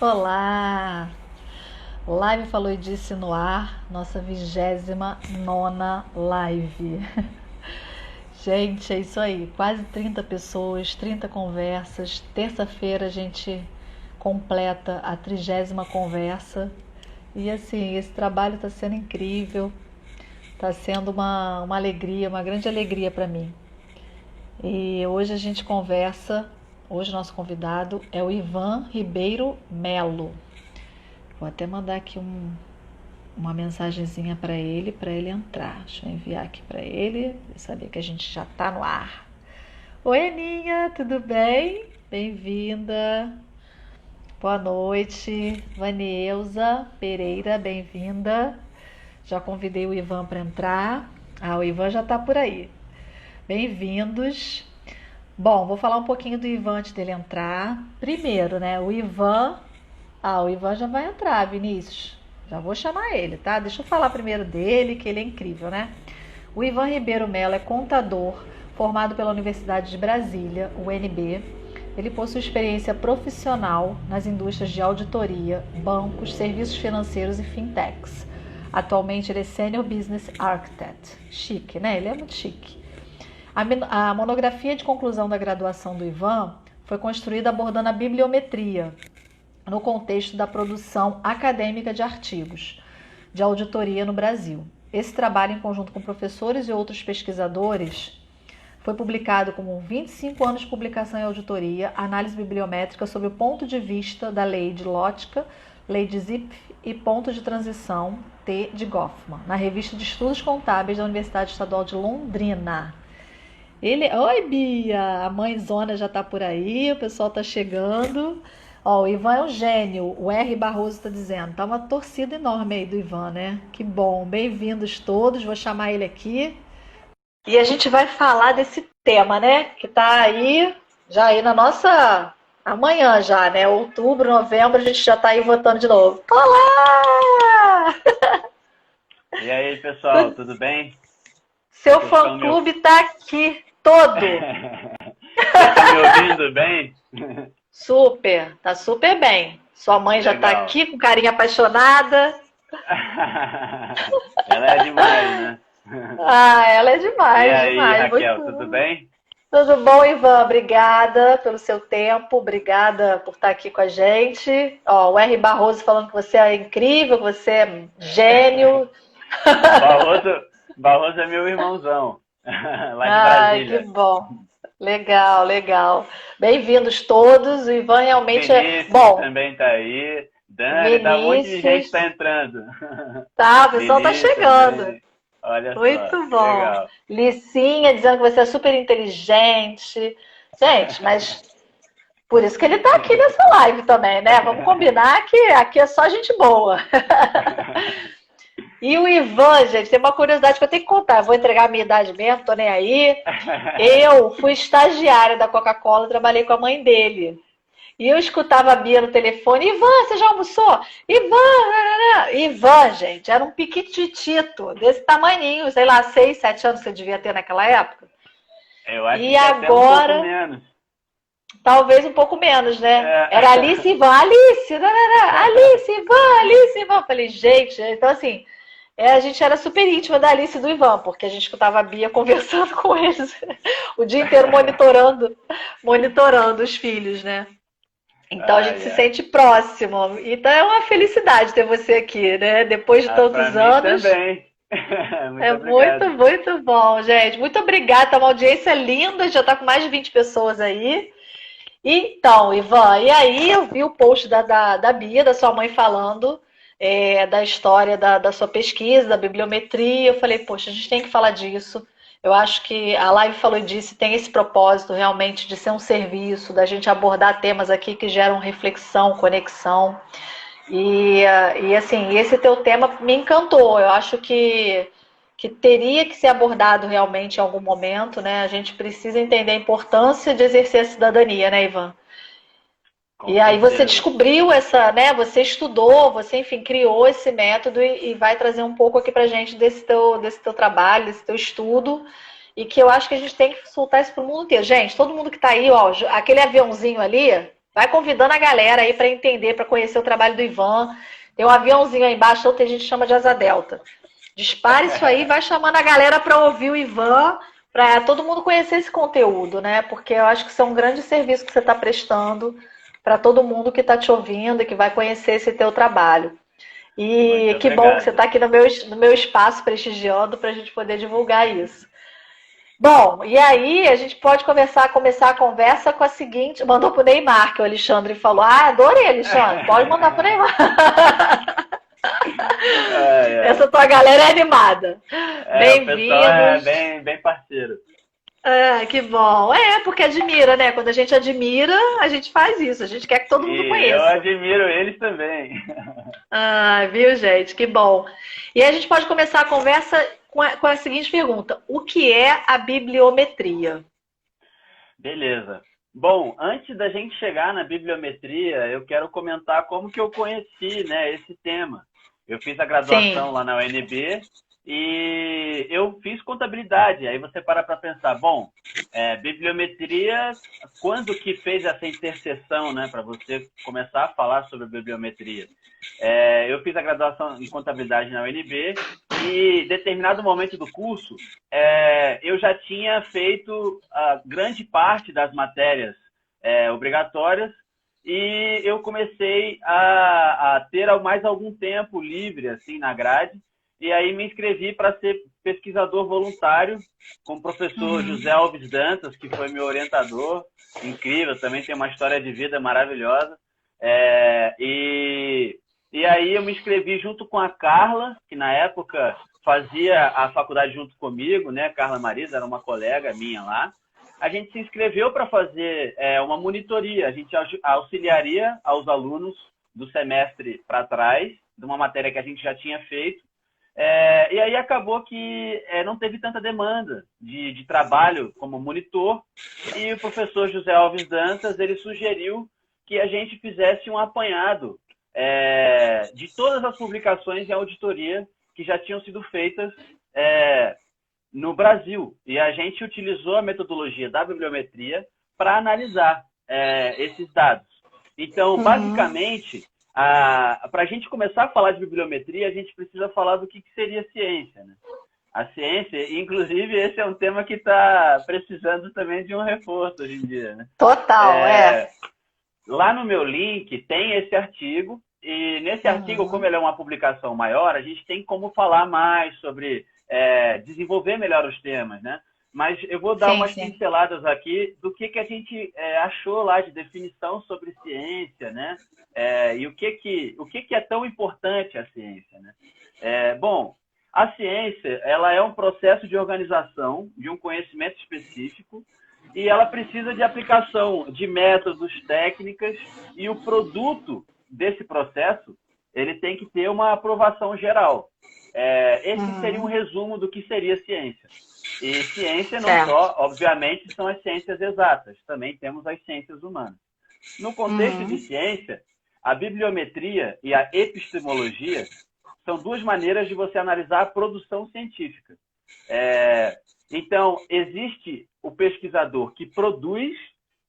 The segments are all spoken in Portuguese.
Olá! Live Falou e Disse no ar, nossa 29ª live. Gente, é isso aí, quase 30 pessoas, 30 conversas. Terça-feira a gente completa a 30ª conversa. E assim, esse trabalho está sendo incrível, está sendo uma alegria, uma grande alegria para mim. E hoje a gente conversa, hoje nosso convidado é o Ivan Ribeiro Melo. Vou até mandar aqui uma mensagenzinha para ele entrar. Deixa eu enviar aqui para ele, saber que a gente já está no ar. Oi, Aninha, tudo bem? Bem-vinda. Boa noite. Vaneuza Pereira, bem-vinda. Já convidei o Ivan para entrar. O Ivan já está por aí. Bem-vindos. Bom, vou falar um pouquinho do Ivan antes dele entrar. Primeiro, né, o Ivan já vai entrar, Vinícius. Já vou chamar ele, tá? Deixa eu falar primeiro dele, que ele é incrível, né? O Ivan Ribeiro Melo é contador, formado pela Universidade de Brasília, UNB. Ele possui experiência profissional nas indústrias de auditoria, bancos, serviços financeiros e fintechs. Atualmente ele é Senior Business Architect. Chique, né? Ele é muito chique. A monografia de conclusão da graduação do Ivan foi construída abordando a bibliometria, no contexto da produção acadêmica de artigos de auditoria no Brasil. Esse trabalho, em conjunto com professores e outros pesquisadores, foi publicado como 25 anos de publicação em auditoria, análise bibliométrica sob o ponto de vista da lei de Lotka, lei de Zipf e ponto de transição T de Goffman, na revista de Estudos Contábeis da Universidade Estadual de Londrina. Oi, Bia! A mãezona já está por aí, o pessoal está chegando. O Ivan é um gênio, o R. Barroso está dizendo. Tá uma torcida enorme aí do Ivan, né? Que bom, bem-vindos todos, vou chamar ele aqui. E a gente vai falar desse tema, né? Que tá aí, já aí na nossa... Amanhã já, né? Outubro, novembro, a gente já tá aí votando de novo. Olá! E aí, pessoal, tudo bem? Seu fã-clube tá aqui, todo. Tá me ouvindo bem? Super, tá super bem. Sua mãe já tá aqui com carinha apaixonada. Ela é demais, né? Ela é demais, e aí, demais. Raquel, Muito... tudo bem? Tudo bom, Ivan? Obrigada pelo seu tempo, obrigada por estar aqui com a gente. O R. Barroso falando que você é incrível, que você é gênio. Barroso é meu irmãozão, lá de Brasília. Que bom. Legal, legal. Bem-vindos todos. O Ivan realmente Vinícius bom. Também tá aí. Dani, tá um monte de gente está entrando. Tá, o pessoal tá chegando. Também. Olha Muito só, bom. Legal. Licinha dizendo que você é super inteligente. Gente, mas por isso que ele tá aqui nessa live também, né? Vamos combinar que aqui é só gente boa. E o Ivan, gente, tem uma curiosidade que eu tenho que contar. Eu vou entregar a minha idade mesmo, tô nem aí. Eu fui estagiária da Coca-Cola, trabalhei com a mãe dele. E eu escutava a Bia no telefone, Ivan, você já almoçou? Ivan, gente, era um piquititito, desse tamaninho, sei lá, 6, 7 anos você devia ter naquela época. Eu acho e que agora, até um pouco menos. Talvez um pouco menos, né? Era Alice e Ivan, Alice, Ivan. Eu falei, gente, então assim, a gente era super íntima da Alice e do Ivan, porque a gente escutava a Bia conversando com eles o dia inteiro monitorando os filhos, né? Então a gente se sente próximo. Então é uma felicidade ter você aqui, né? Depois de tantos anos. Também. Muito bom, gente. Muito obrigada. Tá uma audiência linda, já tá com mais de 20 pessoas aí. Então, Ivan, e aí eu vi o post da Bia, da sua mãe, falando da história da sua pesquisa, da bibliometria. Eu falei, poxa, a gente tem que falar disso. Eu acho que a live falou disso, tem esse propósito realmente de ser um serviço, da gente abordar temas aqui que geram reflexão, conexão. E assim, esse teu tema me encantou. Eu acho que teria que ser abordado realmente em algum momento, né? A gente precisa entender a importância de exercer a cidadania, né, Ivan? Aí você descobriu né? Você estudou, você, enfim, criou esse método e vai trazer um pouco aqui pra gente desse teu trabalho, desse teu estudo. E que eu acho que a gente tem que soltar isso pro mundo inteiro. Gente, todo mundo que tá aí, aquele aviãozinho ali, Vai convidando a galera aí para entender, para conhecer o trabalho do Ivan. Tem um aviãozinho aí embaixo, outro a gente chama de asa delta. Dispara isso aí, vai chamando a galera para ouvir o Ivan, para todo mundo conhecer esse conteúdo, né? Porque eu acho que isso é um grande serviço que você está prestando para todo mundo que está te ouvindo e que vai conhecer esse teu trabalho. Muito E que bom que você obrigado. está aqui no meu espaço prestigiando para a gente poder divulgar isso. Bom, e aí a gente pode começar a conversa com a seguinte. Mandou pro Neymar, que o Alexandre falou. Ah, adorei, Alexandre. Pode mandar pro Neymar. Ai, ai. Essa tua galera é animada. É, o pessoal é Bem-vindos. bem parceiro. Ah, que bom. É, porque admira, né? Quando a gente admira, a gente faz isso. A gente quer que todo mundo E eu conheça. admiro eles também. Ah, viu, gente? Que bom. E a gente pode começar a conversa com a seguinte pergunta: o que é a bibliometria? Beleza. Bom, antes da gente chegar na bibliometria, eu quero comentar como que eu conheci, né, esse tema. Eu fiz a Sim. graduação lá na UNB e eu fiz contabilidade. Aí você para pensar, bom, bibliometria, quando que fez essa interseção, né, para você começar a falar sobre bibliometria? Eu fiz a graduação em contabilidade na UNB e, em determinado momento do curso, eu já tinha feito a grande parte das matérias obrigatórias e eu comecei a ter mais algum tempo livre assim na grade e aí me inscrevi para ser pesquisador voluntário com o professor José Alves Dantas, que foi meu orientador, incrível, também tem uma história de vida maravilhosa. E aí eu me inscrevi junto com a Carla, que na época fazia a faculdade junto comigo, né? Carla Marisa era uma colega minha lá. A gente se inscreveu para fazer uma monitoria. A gente auxiliaria aos alunos do semestre para trás, de uma matéria que a gente já tinha feito. E aí acabou que não teve tanta demanda de trabalho como monitor. E o professor José Alves Dantas, ele sugeriu que a gente fizesse um apanhado de todas as publicações em auditoria que já tinham sido feitas no Brasil. E a gente utilizou a metodologia da bibliometria para analisar esses dados. Então, basicamente, para a gente começar a falar de bibliometria, a gente precisa falar do que seria ciência, né? A ciência, inclusive, esse é um tema que está precisando também de um reforço hoje em dia, né? Total, Lá no meu link tem esse artigo, e nesse artigo, como ele é uma publicação maior, a gente tem como falar mais sobre desenvolver melhor os temas, né? Mas eu vou dar umas pinceladas aqui do que a gente achou lá de definição sobre ciência, né? E o que é tão importante a ciência, né? Bom, a ciência ela é um processo de organização de um conhecimento específico e ela precisa de aplicação de métodos, técnicas e o produto desse processo ele tem que ter uma aprovação geral. Esse seria um resumo do que seria ciência. E ciência não só, obviamente, são as ciências exatas, também temos as ciências humanas. No contexto de ciência, a bibliometria e a epistemologia são duas maneiras de você analisar a produção científica. Então, existe o pesquisador que produz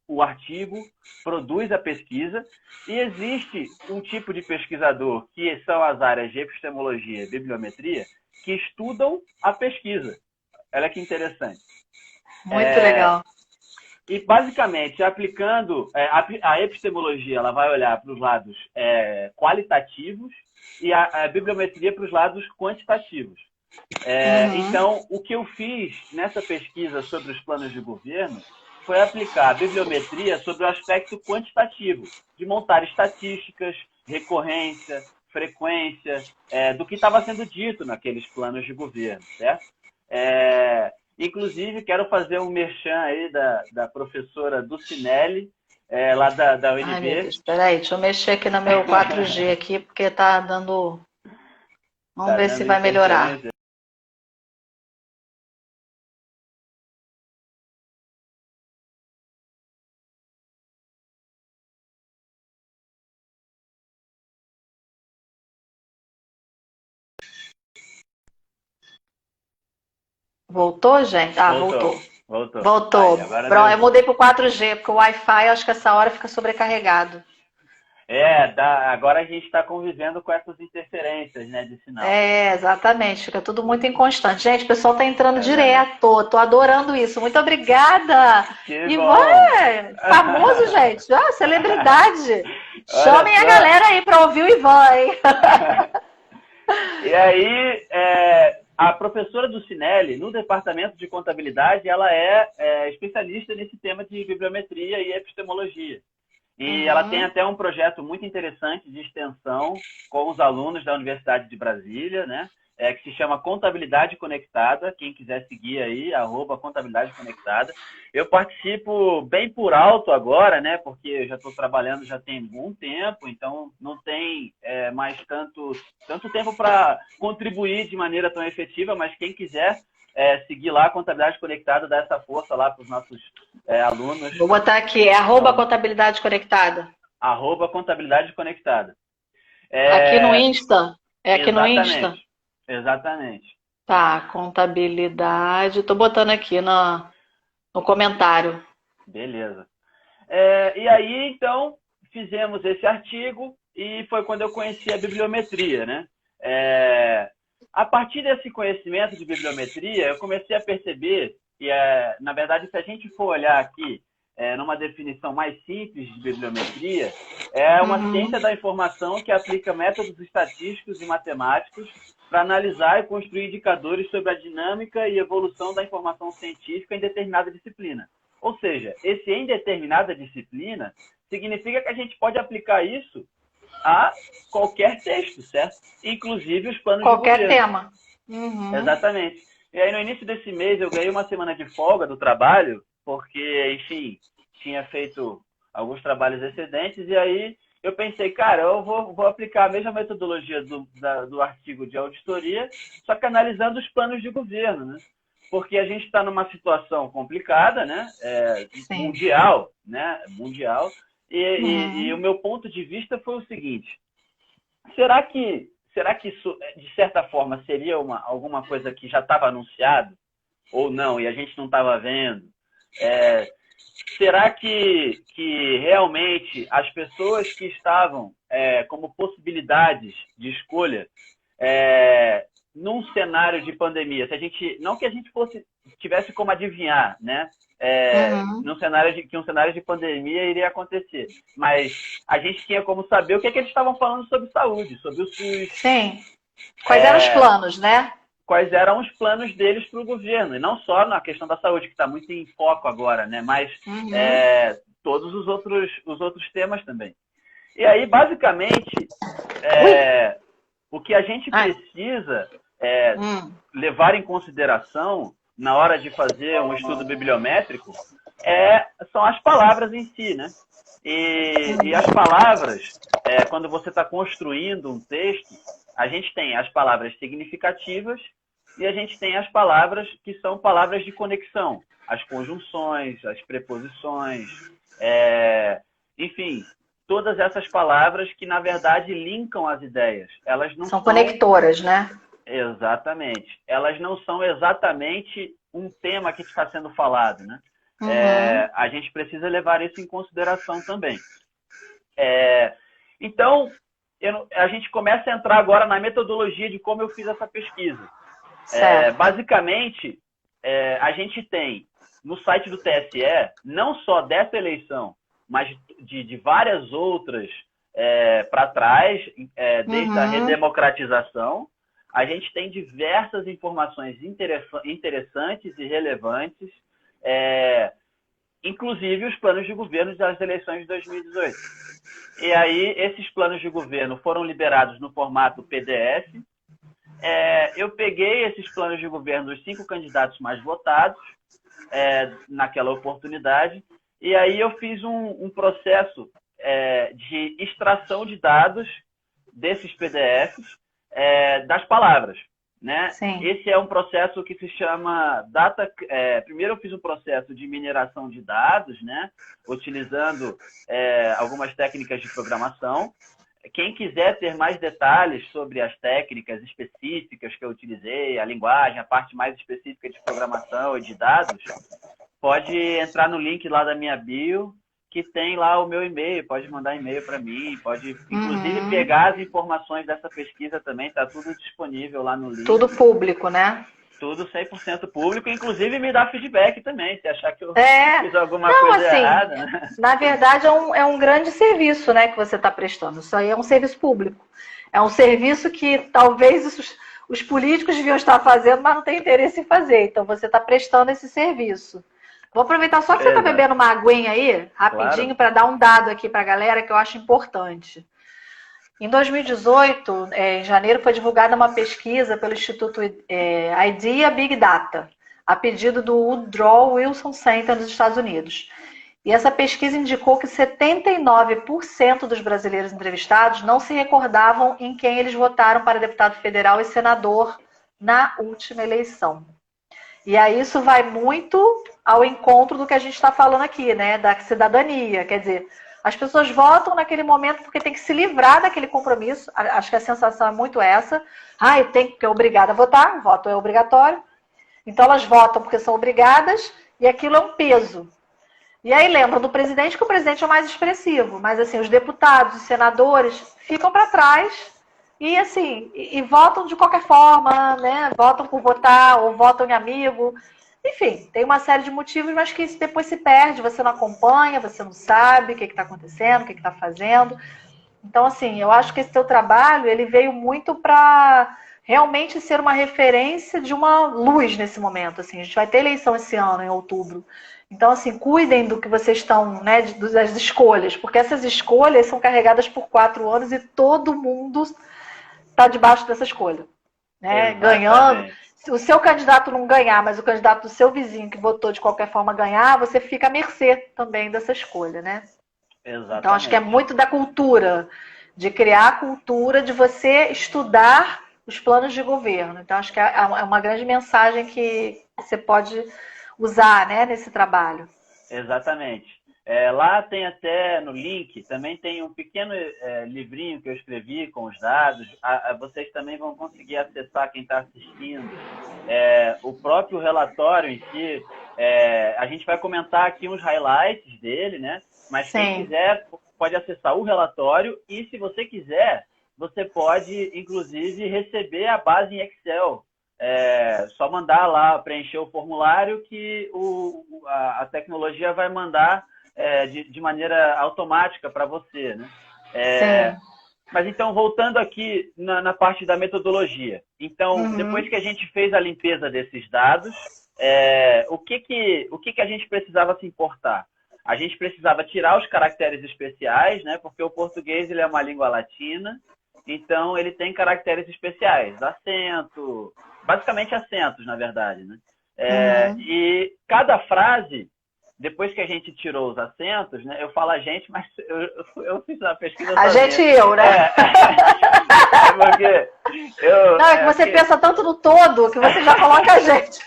o artigo, produz a pesquisa, e existe um tipo de pesquisador, que são as áreas de epistemologia e bibliometria, que estudam a pesquisa. Olha que interessante. Muito legal. E, basicamente, aplicando a epistemologia, ela vai olhar para os lados qualitativos e a bibliometria para os lados quantitativos. Então, o que eu fiz nessa pesquisa sobre os planos de governo foi aplicar a bibliometria sobre o aspecto quantitativo, de montar estatísticas, recorrência, frequência, do que estava sendo dito naqueles planos de governo, certo? Inclusive, quero fazer um merchan aí da professora Dulcinelli, lá da UNB. Ai, meu Deus, peraí, deixa eu mexer aqui no meu 4G aqui, porque tá dando... Vamos ver se vai melhorar. Voltou, gente? Ah, voltou. Voltou. Voltou. Aí, agora Pronto, deu eu bom. mudei pro 4G, porque o Wi-Fi acho que essa hora fica sobrecarregado. Agora a gente está convivendo com essas interferências, né, de sinal. É, exatamente, fica tudo muito inconstante. Gente, o pessoal tá entrando É verdade. direto, tô adorando isso. Muito obrigada. Que Ivan bom! é famoso, gente. Ah, celebridade. Olha Chamem a só. galera aí para ouvir o Ivan, hein? E aí, a professora do Cinelli, no departamento de contabilidade, ela é especialista nesse tema de bibliometria e epistemologia. E ela tem Uhum. até um projeto muito interessante de extensão com os alunos da Universidade de Brasília, né? Que se chama Contabilidade Conectada. Quem quiser seguir aí, @Contabilidade Conectada. Eu participo bem por alto agora, né? Porque eu já estou trabalhando já tem algum tempo, então não tem mais tanto tempo para contribuir de maneira tão efetiva, mas quem quiser seguir lá a Contabilidade Conectada, dar essa força lá para os nossos alunos. Vou botar aqui, é Então, @contabilidade conectada. @Contabilidade Conectada. Aqui no Insta? É aqui no Insta? Exatamente. Exatamente. Tá, contabilidade. Tô botando aqui no comentário. Beleza. E aí, então, fizemos esse artigo e foi quando eu conheci a bibliometria, né? A partir desse conhecimento de bibliometria, eu comecei a perceber que, na verdade, se a gente for olhar aqui numa definição mais simples de bibliometria, é uma ciência da informação que aplica métodos estatísticos e matemáticos para analisar e construir indicadores sobre a dinâmica e evolução da informação científica em determinada disciplina. Ou seja, esse em determinada disciplina significa que a gente pode aplicar isso a qualquer texto, certo? Inclusive os planos de Qualquer governo. tema. Uhum. Exatamente. E aí, no início desse mês, eu ganhei uma semana de folga do trabalho, porque, enfim, tinha feito alguns trabalhos excedentes, e aí eu pensei, cara, eu vou aplicar a mesma metodologia do artigo de auditoria, só que analisando os planos de governo, né? Porque a gente está numa situação complicada, né? Sim. Mundial, né? Mundial. E o Uhum. meu ponto de vista foi o seguinte: será que isso, de certa forma, seria alguma coisa que já estava anunciado ou não e a gente não estava vendo? Será que realmente as pessoas que estavam como possibilidades de escolha num cenário de pandemia, se a gente, não que a gente tivesse como adivinhar, né? Uhum. Que um cenário de pandemia iria acontecer, mas a gente tinha como saber o que eles estavam falando sobre saúde, sobre o SUS, Sim. Quais eram os planos, né? quais eram os planos deles para o governo, e não só na questão da saúde, que está muito em foco agora, né? Mas Uhum. todos os outros temas também. E aí, basicamente, Ui! o que a gente Ai. precisa Hum. levar em consideração na hora de fazer um estudo bibliométrico são as palavras em si, né? E as palavras, quando você está construindo um texto, a gente tem as palavras significativas e a gente tem as palavras que são palavras de conexão, as conjunções, as preposições, enfim, todas essas palavras que, na verdade, linkam as ideias. Elas não São são conectoras, né? exatamente. Elas não são exatamente um tema que está sendo falado, né? Uhum. A gente precisa levar isso em consideração também. Então, a gente começa a entrar agora na metodologia de como eu fiz essa pesquisa. Certo. Basicamente, a gente tem no site do TSE, não só dessa eleição, mas de várias outras para trás, desde a Uhum. redemocratização, a gente tem diversas informações interessantes e relevantes, inclusive os planos de governo das eleições de 2018. E aí, esses planos de governo foram liberados no formato PDF. Eu peguei esses planos de governo dos 5 candidatos mais votados naquela oportunidade, e aí eu fiz um processo de extração de dados desses PDFs das palavras, né? Sim. Esse é um processo que se chama primeiro eu fiz um processo de mineração de dados, né? Utilizando algumas técnicas de programação. Quem quiser ter mais detalhes sobre as técnicas específicas que eu utilizei, a linguagem, a parte mais específica de programação e de dados, pode entrar no link lá da minha bio, que tem lá o meu e-mail, pode mandar e-mail para mim, pode inclusive pegar as informações dessa pesquisa também, está tudo disponível lá no link. Tudo público, né? Tudo 100% público, inclusive me dá feedback também, se achar que eu fiz alguma coisa assim, errada. Né? Na verdade, é um grande serviço, né, que você está prestando. Isso aí é um serviço público. É um serviço que talvez os políticos deviam estar fazendo, mas não tem interesse em fazer. Então, você está prestando esse serviço. Vou aproveitar só que você está bebendo uma aguinha aí, rapidinho, para dar um dado aqui para a galera que eu acho importante. Em 2018, em janeiro, foi divulgada uma pesquisa pelo Instituto IDEA Big Data, a pedido do Woodrow Wilson Center nos Estados Unidos. E essa pesquisa indicou que 79% dos brasileiros entrevistados não se recordavam em quem eles votaram para deputado federal e senador na última eleição. E aí isso vai muito ao encontro do que a gente está falando aqui, né? Da cidadania. Quer dizer, as pessoas votam naquele momento porque tem que se livrar daquele compromisso. Acho que a sensação é muito essa. Eu tenho que ser obrigada a votar, o voto é obrigatório. Então elas votam porque são obrigadas e aquilo é um peso. E aí lembram do presidente que o presidente é o mais expressivo, mas assim, os deputados, os senadores ficam para trás e assim, e votam de qualquer forma, né? Votam por votar ou votam em amigo. Enfim, tem uma série de motivos, mas que isso depois se perde, você não acompanha, você não sabe o que está acontecendo, o que está fazendo. Então, assim, eu acho que esse teu trabalho, ele veio muito para realmente ser uma referência de uma luz nesse momento. Assim, a gente vai ter eleição esse ano, em outubro. Então, assim, cuidem do que vocês estão, né, das escolhas, porque essas escolhas são carregadas por 4 anos e todo mundo está debaixo dessa escolha. Né? Ganhando. Se o seu candidato não ganhar, mas o candidato do seu vizinho que votou de qualquer forma ganhar, você fica à mercê também dessa escolha, né? Exatamente. Então, acho que é muito da cultura, de criar a cultura de você estudar os planos de governo. Então, acho que é uma grande mensagem que você pode usar, né, nesse trabalho. Exatamente. Lá tem até no link, também tem um pequeno livrinho que eu escrevi com os dados. Vocês também vão conseguir acessar, quem está assistindo, o próprio relatório em si. A gente vai comentar aqui uns highlights dele, né? Mas quem quiser pode acessar o relatório e, se você quiser, você pode, inclusive, receber a base em Excel. Só mandar lá, preencher o formulário que a tecnologia vai mandar de maneira automática para você, né? Mas então, voltando aqui na parte da metodologia. Então, depois que a gente fez a limpeza desses dados, o que a gente precisava se importar? A gente precisava tirar os caracteres especiais, né? Porque o português ele é uma língua latina, então ele tem caracteres especiais, acento, basicamente acentos, na verdade, né? E cada frase, depois que a gente tirou os acentos, né? Eu falo a gente, mas eu fiz a pesquisa a sozinha. Gente e eu, né? Porque não, é que você pensa tanto no todo que você já coloca a gente.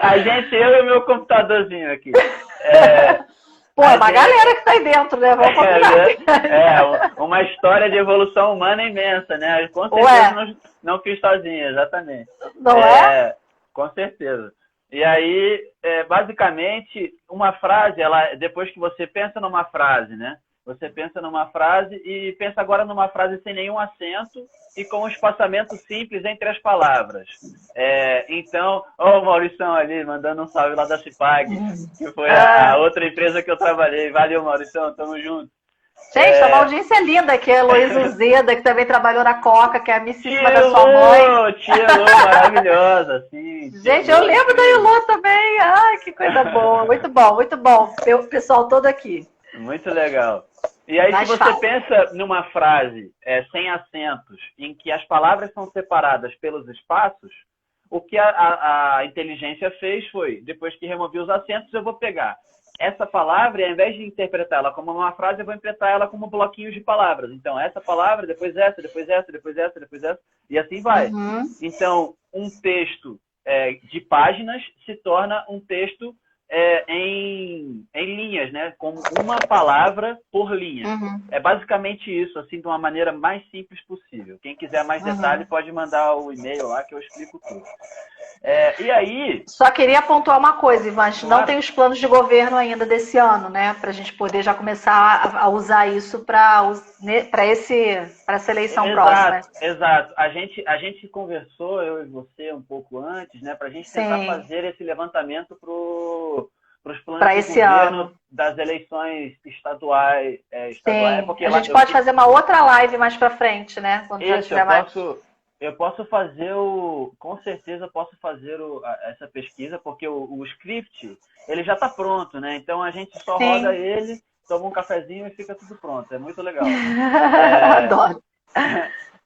A gente, eu e o meu computadorzinho aqui. Pô, é uma galera que tá aí dentro, né? Vamos combinar. Uma história de evolução humana imensa, né? Com certeza não fiz sozinho, exatamente. Não é? Com certeza. E aí, basicamente, uma frase, depois que você pensa numa frase, né? Você pensa numa frase e pensa agora numa frase sem nenhum acento e com um espaçamento simples entre as palavras. Então, o Maurição ali, mandando um salve lá da Cipag, que foi a outra empresa que eu trabalhei. Valeu, Maurição, tamo junto. Gente, uma audiência linda, que é a Heloísa Uzeda, que também trabalhou na Coca, que é a amicíssima da sua mãe. Tia Elô, maravilhosa, sim. Gente, eu lembro da Elô também. Ai, que coisa boa. Muito bom, muito bom. O pessoal todo aqui. Muito legal. E aí, se você pensa numa frase sem acentos, em que as palavras são separadas pelos espaços, o que a inteligência fez foi, depois que removi os acentos, eu vou pegar essa palavra e, ao invés de interpretar ela como uma frase, eu vou interpretar ela como bloquinhos de palavras. Então, essa palavra, depois essa, depois essa, depois essa, depois essa, e assim vai. Então, um texto de páginas se torna um texto em linhas, né? Como uma palavra por linha. É basicamente isso, assim, de uma maneira mais simples possível. Quem quiser mais detalhe pode mandar o e-mail lá que eu explico tudo. E aí... Só queria pontuar uma coisa, Ivan, a gente Claro. não tem os planos de governo ainda desse ano, né? Para a gente poder já começar a usar isso para essa eleição próxima. Exato. A gente conversou, eu e você, um pouco antes, né? Para a gente tentar fazer esse levantamento para os planos de governo das eleições estaduais. Porque a gente pode fazer uma outra live mais para frente, né? Quando já tiver mais... Eu posso fazer com certeza posso fazer essa pesquisa, porque o script, ele já está pronto, né? Então a gente só roda ele, toma um cafezinho e fica tudo pronto. É muito legal. Adoro.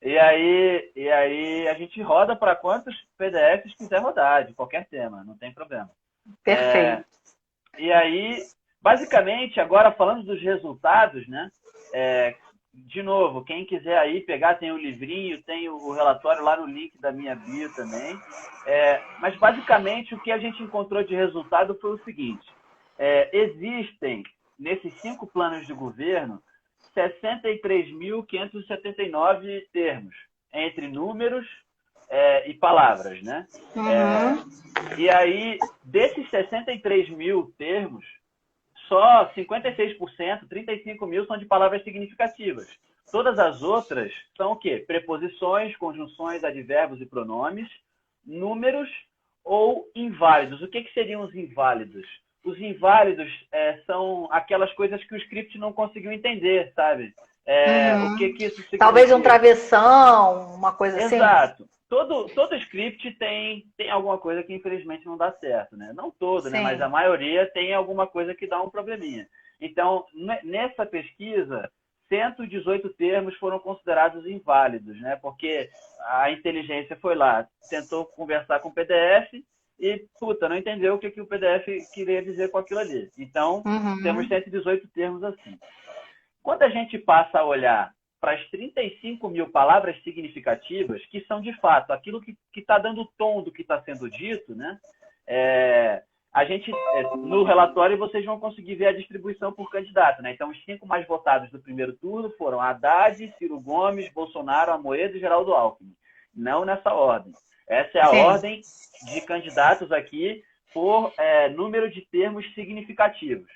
E aí a gente roda para quantos PDFs quiser rodar, de qualquer tema, não tem problema. Perfeito. E aí, basicamente, agora falando dos resultados, né? De novo, quem quiser aí pegar, tem o livrinho, tem o relatório lá no link da minha bio também. Mas, basicamente, o que a gente encontrou de resultado foi o seguinte. Existem, nesses 5 planos de governo, 63.579 termos, entre números e palavras, né? E aí, desses 63 mil termos, só 56%, 35 mil, são de palavras significativas. Todas as outras são o quê? Preposições, conjunções, advérbios e pronomes, números ou inválidos. O que seriam os inválidos? Os inválidos são aquelas coisas que o script não conseguiu entender, sabe? O que isso significa? Talvez um travessão, uma coisa assim. Exato. Todo script tem alguma coisa que infelizmente não dá certo, né? Não todo, né? Mas a maioria tem alguma coisa que dá um probleminha. Então, nessa pesquisa, 118 termos foram considerados inválidos, né? Porque a inteligência foi lá, tentou conversar com o PDF e, não entendeu o que o PDF queria dizer com aquilo ali. Então, temos 118 termos assim. Quando a gente passa a olhar para as 35 mil palavras significativas, que são, de fato, aquilo que está dando o tom do que está sendo dito, né? A gente, no relatório, vocês vão conseguir ver a distribuição por candidato, né? Então, os 5 mais votados do primeiro turno foram Haddad, Ciro Gomes, Bolsonaro, Amoedo e Geraldo Alckmin. Não nessa ordem. Essa é a ordem de candidatos aqui por número de termos significativos.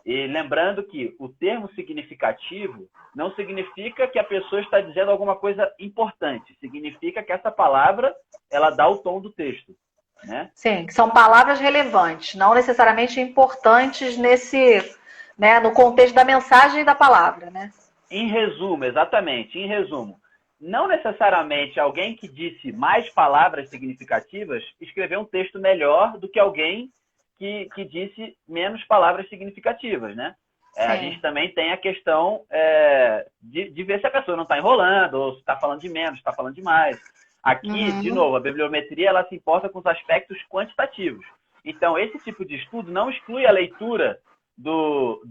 E lembrando que o termo significativo não significa que a pessoa está dizendo alguma coisa importante. Significa que essa palavra, ela dá o tom do texto, né? Sim, que são palavras relevantes, não necessariamente importantes no contexto da mensagem e da palavra, né? Em resumo, exatamente, em resumo. Não necessariamente alguém que disse mais palavras significativas escreveu um texto melhor do que alguém que disse menos palavras significativas, né? A gente também tem a questão de ver se a pessoa não está enrolando, ou se está falando de menos, está falando de mais. Aqui, de novo, a bibliometria ela se importa com os aspectos quantitativos. Então, esse tipo de estudo não exclui a leitura do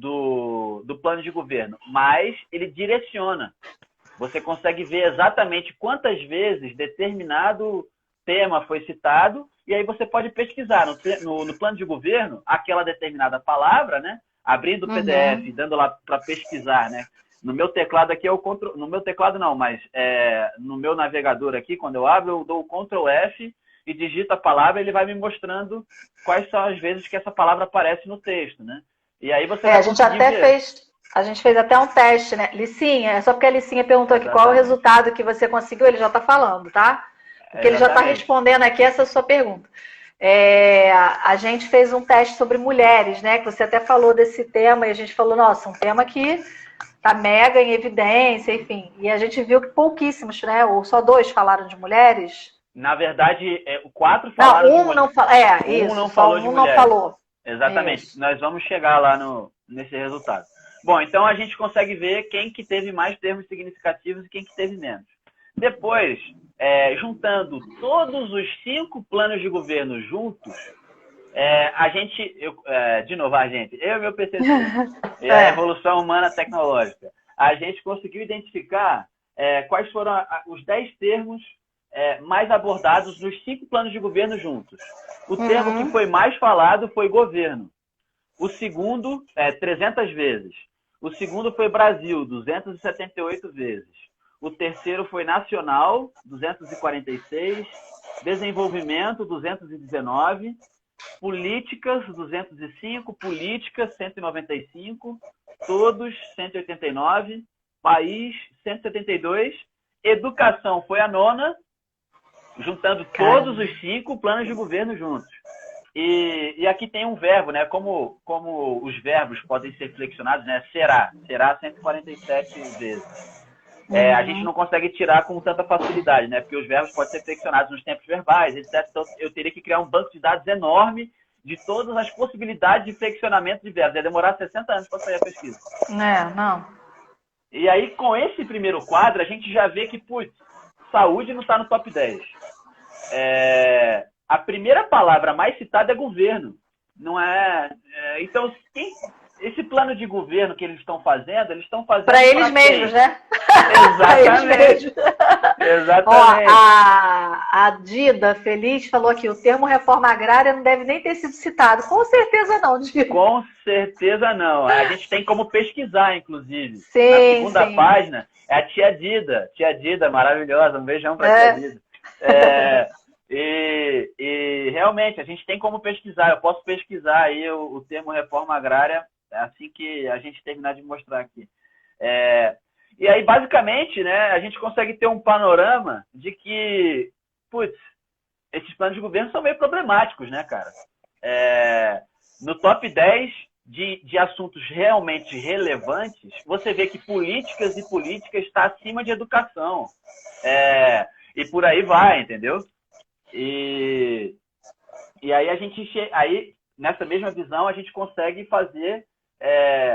plano de governo, mas ele direciona. Você consegue ver exatamente quantas vezes determinado tema foi citado, e aí você pode pesquisar no plano de governo aquela determinada palavra, né? Abrindo o PDF, dando lá para pesquisar, né? No meu teclado aqui, no meu teclado não, mas no meu navegador aqui, quando eu abro, eu dou o Ctrl F e digito a palavra, ele vai me mostrando quais são as vezes que essa palavra aparece no texto, né? E aí você vai conseguir ver. A gente fez até um teste, né? Licinha, só porque a Licinha perguntou aqui qual é o resultado que você conseguiu, ele já está falando, tá? Porque ele já está respondendo aqui essa sua pergunta. A gente fez um teste sobre mulheres, né? Que você até falou desse tema, e a gente falou, nossa, um tema que tá mega em evidência, enfim. E a gente viu que pouquíssimos, né? Ou só 2 falaram de mulheres. Na verdade, 4 falaram de mulheres. Não falou. Um não falou de mulheres. Não falou. Exatamente. Isso. Nós vamos chegar lá nesse resultado. Bom, então a gente consegue ver quem que teve mais termos significativos e quem que teve menos. Depois, juntando todos os 5 planos de governo juntos, de novo, eu e meu PCC, a Evolução Humana Tecnológica, a gente conseguiu identificar quais foram os 10 termos mais abordados nos 5 planos de governo juntos. O termo que foi mais falado foi governo. O segundo, 300 vezes. O segundo foi Brasil, 278 vezes. O terceiro foi Nacional, 246. Desenvolvimento, 219. Políticas, 205. Políticas, 195. Todos, 189. País, 172. Educação foi a nona, juntando todos os 5 planos de governo juntos. E aqui tem um verbo, né? Como os verbos podem ser flexionados, né? Será 147 vezes. A gente não consegue tirar com tanta facilidade, né? Porque os verbos podem ser flexionados nos tempos verbais, etc. Então, eu teria que criar um banco de dados enorme de todas as possibilidades de flexionamento de verbos. Ia demorar 60 anos para sair a pesquisa. Não. E aí, com esse primeiro quadro, a gente já vê que, putz, saúde não está no top 10. A primeira palavra mais citada é governo. Não é? Então, esse plano de governo que eles estão fazendo para eles mesmos, né? Exatamente. Exatamente. Ó, a Dida Feliz falou aqui, o termo reforma agrária não deve nem ter sido citado. Com certeza não, Dida. Com certeza não. A gente tem como pesquisar, inclusive. Sim, na segunda página, é a tia Dida. Tia Dida, maravilhosa. Um beijão para a tia Dida. E realmente, a gente tem como pesquisar. Eu posso pesquisar aí o termo reforma agrária assim que a gente terminar de mostrar aqui. E aí, basicamente, né, a gente consegue ter um panorama de que, putz, esses planos de governo são meio problemáticos, né, cara? No top 10 de assuntos realmente relevantes, você vê que políticas e política está acima de educação. E por aí vai, entendeu? E aí, nessa mesma visão, a gente consegue fazer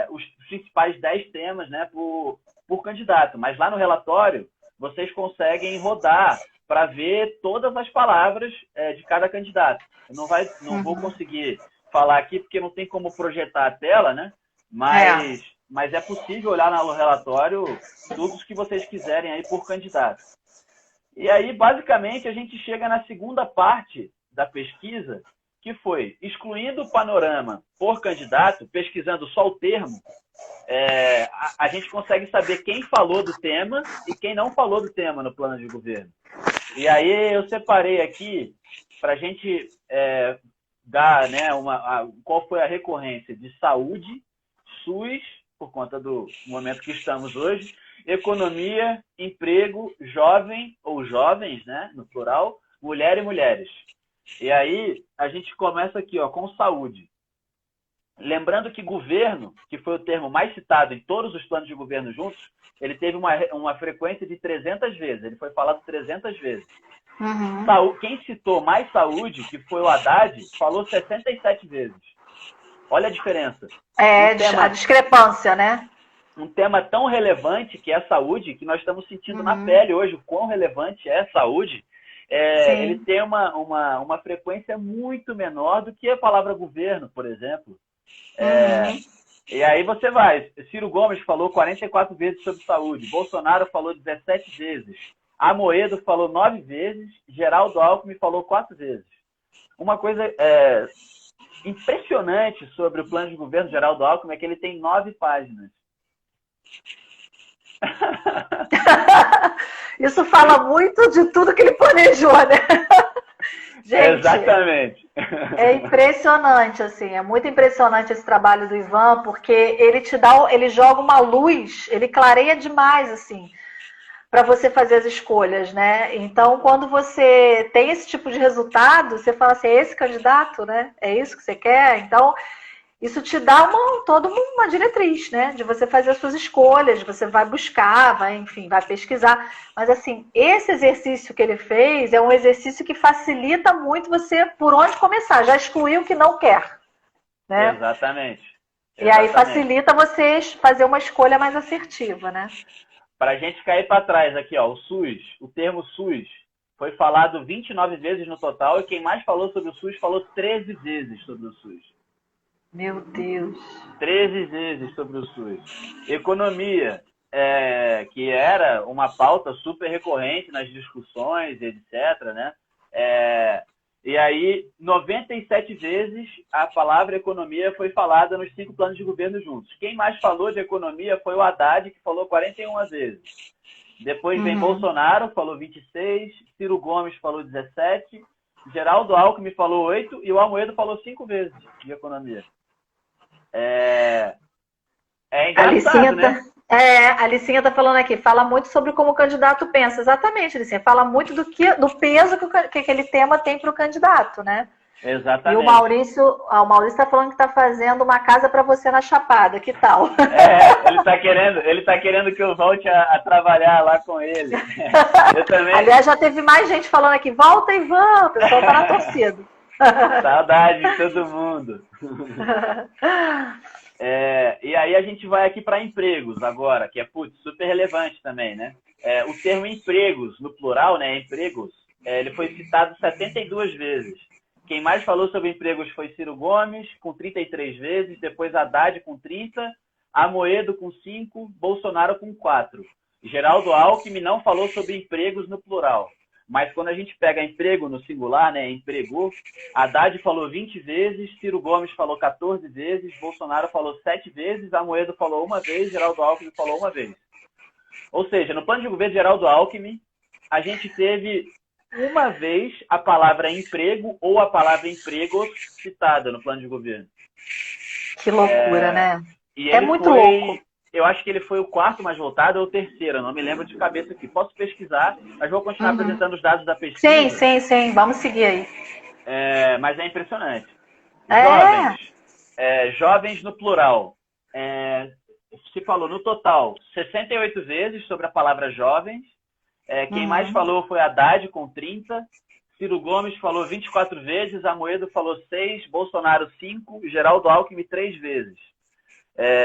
os principais 10 temas, né, por candidato. Mas lá no relatório, vocês conseguem rodar para ver todas as palavras de cada candidato. Eu não vou conseguir falar aqui porque não tem como projetar a tela, né? Mas é possível olhar no relatório tudo o que vocês quiserem aí por candidato. E aí, basicamente, a gente chega na segunda parte da pesquisa, que foi, excluindo o panorama por candidato, pesquisando só o termo, a gente consegue saber quem falou do tema e quem não falou do tema no plano de governo. E aí eu separei aqui para a gente dar, né, qual foi a recorrência de saúde, SUS, por conta do momento que estamos hoje, economia, emprego, jovem ou jovens, né, no plural, mulher e mulheres. E aí a gente começa aqui, ó, com saúde. Lembrando que governo, que foi o termo mais citado em todos os planos de governo juntos, ele teve uma frequência de 300 vezes. Ele foi falado 300 vezes. Quem citou mais saúde, que foi o Haddad, falou 67 vezes. Olha a diferença. A discrepância, né? Um tema tão relevante que é a saúde, que nós estamos sentindo na pele hoje, o quão relevante é a saúde, ele tem uma frequência muito menor do que a palavra governo, por exemplo. E aí você vai. Ciro Gomes falou 44 vezes sobre saúde. Bolsonaro falou 17 vezes. Amoedo falou 9 vezes. Geraldo Alckmin falou 4 vezes. Uma coisa impressionante sobre o plano de governo de Geraldo Alckmin é que ele tem 9 páginas. Isso fala muito de tudo que ele planejou, né? Gente, exatamente. É impressionante, assim, é muito impressionante esse trabalho do Ivan, porque ele joga uma luz, ele clareia demais, assim, para você fazer as escolhas, né? Então, quando você tem esse tipo de resultado, você fala assim, é esse candidato, né? É isso que você quer? Então, isso te dá toda uma diretriz, né? De você fazer as suas escolhas, você vai buscar, vai pesquisar. Mas, assim, esse exercício que ele fez é um exercício que facilita muito você por onde começar. Já excluiu o que não quer, né? Exatamente. E aí facilita você fazer uma escolha mais assertiva, né? Para a gente cair para trás aqui, ó, o termo SUS foi falado 29 vezes no total e quem mais falou sobre o SUS falou 13 vezes sobre o SUS. Meu Deus. 13 vezes sobre o SUS. Economia, que era uma pauta super recorrente nas discussões, etc., né? E aí, 97 vezes a palavra economia foi falada nos 5 planos de governo juntos. Quem mais falou de economia foi o Haddad, que falou 41 vezes. Depois vem Bolsonaro, falou 26, Ciro Gomes falou 17, Geraldo Alckmin falou 8 e o Amoedo falou 5 vezes de economia. É engraçado, né? A Alicinha tá falando aqui, fala muito sobre como o candidato pensa. Exatamente, Alicinha, fala muito do peso que aquele tema tem para o candidato, né? Exatamente. E o Maurício está falando que está fazendo uma casa para você na Chapada, que tal? Ele tá querendo que eu volte a trabalhar lá com ele. Eu também. Aliás, já teve mais gente falando aqui, volta, Ivan, o pessoal tá na torcida. Saudade de todo mundo. E aí a gente vai aqui para empregos agora, que é super relevante também, né? O termo empregos, no plural, né, empregos, ele foi citado 72 vezes. Quem mais falou sobre empregos foi Ciro Gomes, com 33 vezes, depois Haddad com 30, Amoedo com 5, Bolsonaro com 4. Geraldo Alckmin não falou sobre empregos no plural. Mas quando a gente pega emprego no singular, né, empregou, Haddad falou 20 vezes, Ciro Gomes falou 14 vezes, Bolsonaro falou 7 vezes, Amoedo falou 1 vez, Geraldo Alckmin falou 1 vez. Ou seja, no plano de governo de Geraldo Alckmin, a gente teve 1 vez a palavra emprego ou a palavra empregos citada no plano de governo. Que loucura, né? E é muito louco. Eu acho que ele foi o 4º mais votado ou o 3º, não me lembro de cabeça aqui. Posso pesquisar, mas vou continuar apresentando os dados da pesquisa. Sim. Vamos seguir aí. Mas é impressionante. Jovens no plural. Se falou no total 68 vezes sobre a palavra jovens. Quem mais falou foi Haddad, com 30. Ciro Gomes falou 24 vezes, Amoedo falou 6, Bolsonaro 5, Geraldo Alckmin 3 vezes.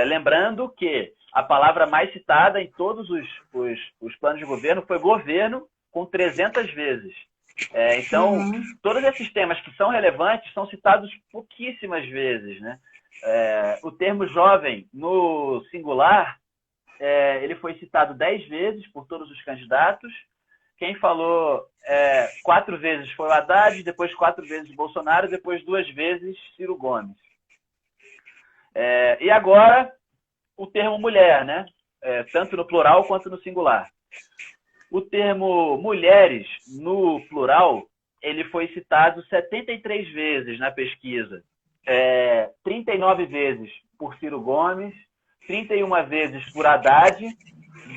Lembrando que a palavra mais citada em todos os planos de governo foi governo, com 300 vezes. Então, todos esses temas que são relevantes são citados pouquíssimas vezes, né? O termo jovem no singular, ele foi citado 10 vezes por todos os candidatos. Quem falou 4 vezes foi o Haddad, depois 4 vezes Bolsonaro, depois 2 vezes Ciro Gomes. E agora, o termo mulher, né? Tanto no plural quanto no singular. O termo mulheres, no plural, ele foi citado 73 vezes na pesquisa. 39 vezes por Ciro Gomes, 31 vezes por Haddad,